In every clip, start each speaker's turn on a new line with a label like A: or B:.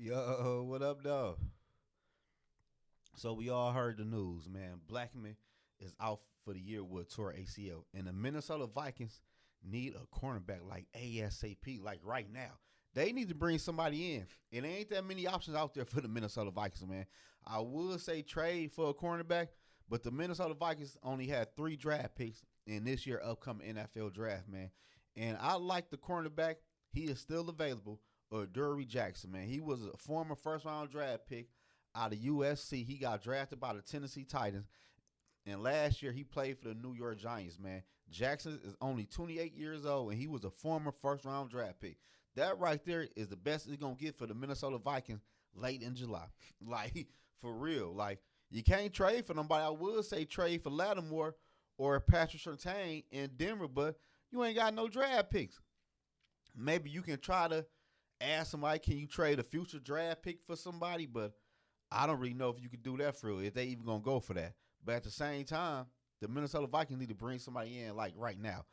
A: Yo, what up, though? So we all heard the news, man. Blackman is out for the year with tore ACL, and the Minnesota Vikings need a cornerback like ASAP, like right now. They need to bring somebody in. It ain't that many options out there for the Minnesota Vikings, man. I would say trade for a cornerback, but the Minnesota Vikings only had 3 draft picks in this year upcoming NFL draft, man. And I like the cornerback. He is still available. Adoree Jackson, man. He was a former first round draft pick out of USC. He got drafted by the Tennessee Titans. And last year he played for the New York Giants, man. Jackson is only 28 years old and he was a former first round draft pick. That right there is the best it's gonna get for the Minnesota Vikings late in July. Like for real. Like you can't trade for nobody. I would say trade for Lattimore or Patrick Surtain in Denver, but you ain't got no draft picks. Maybe you can try to ask somebody, can you trade a future draft pick for somebody? But I don't really know if you could do that for real, if they even gonna go for that. But at the same time, the Minnesota Vikings need to bring somebody in like right now.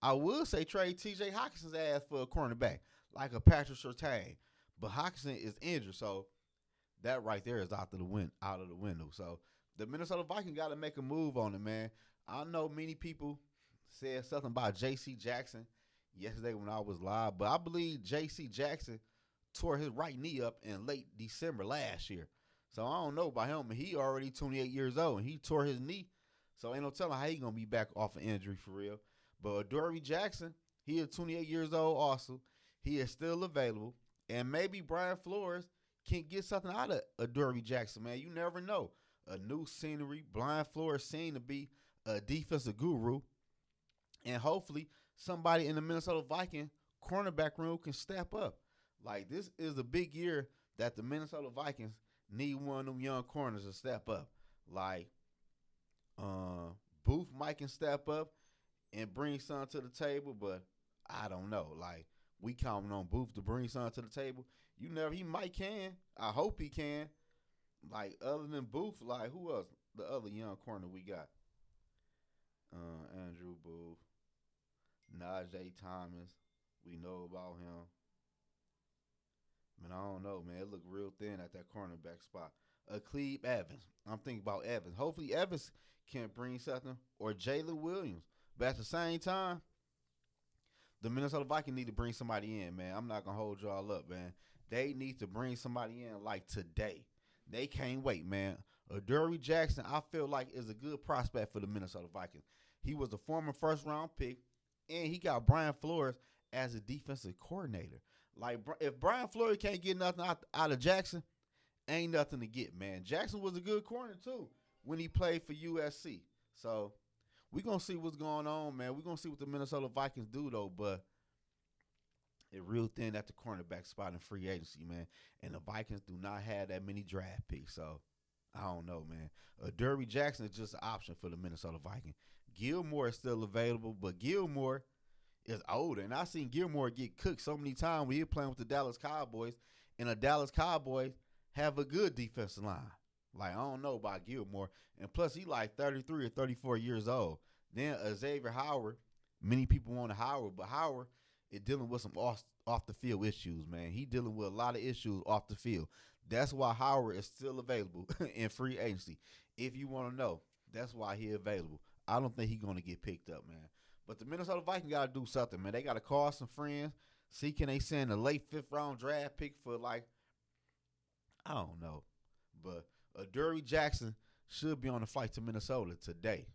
A: I will say trade TJ Hawkinson's ass for a cornerback, like a Patrick Surtain. But Hawkinson is injured, so that right there is out of the window. So the Minnesota Vikings got to make a move on it, man. I know many people said something about J.C. Jackson yesterday when I was live, but I believe J.C. Jackson tore his right knee up in late December last year. So I don't know about him. He already 28 years old and he tore his knee. So ain't no telling how he gonna be back off an injury for real. But Adoree Jackson, he is 28 years old also. He is still available. And maybe Brian Flores can get something out of Adoree Jackson, man. You never know. A new scenery. Brian Flores seemed to be a defensive guru. And hopefully somebody in the Minnesota Viking cornerback room can step up. Like this is a big year that the Minnesota Vikings need one of them young corners to step up. Like uh, Booth might can step up and bring something to the table, but I don't know. Like we counting on Booth to bring something to the table. You never. He might can. I hope he can. Like other than Booth, like who else? The other young corner we got. Andrew Booth, Najee Thomas. We know about him. Man, I don't know, man. It looked real thin at that cornerback spot. Cleve Evans. I'm thinking about Evans. Hopefully Evans can bring something. Or Jalen Williams. But at the same time, the Minnesota Vikings need to bring somebody in, man. I'm not gonna hold y'all up, man. They need to bring somebody in like today. They can't wait, man. Adoree Jackson, I feel like is a good prospect for the Minnesota Vikings. He was a former first round pick, and he got Brian Flores as a defensive coordinator. Like if Brian Flores can't get nothing out of Jackson, ain't nothing to get, man. Jackson was a good corner too when he played for USC. So we gonna see what's going on, man. We gonna see what the Minnesota Vikings do though, but it real thin at the cornerback spot in free agency, man. And the Vikings do not have that many draft picks, so I don't know, man. Derby Jackson is just an option for the Minnesota Vikings. Gilmore is still available, but Gilmore is older, and I seen Gilmore get cooked so many times when he was playing with the Dallas Cowboys, and the Dallas Cowboys have a good defensive line. Like I don't know about Gilmore, and plus he like 33 or 34 years old. Then Xavier Howard, many people want Howard, but Howard is dealing with some off the field issues, man. He dealing with a lot of issues off the field. That's why Howard is still available in free agency. If you want to know, that's why he available. I don't think he's gonna get picked up, man. But the Minnesota Vikings gotta do something, man. They gotta call some friends, see can they send a late fifth round draft pick for like I don't know, but Adoree Jackson should be on the fight to Minnesota today.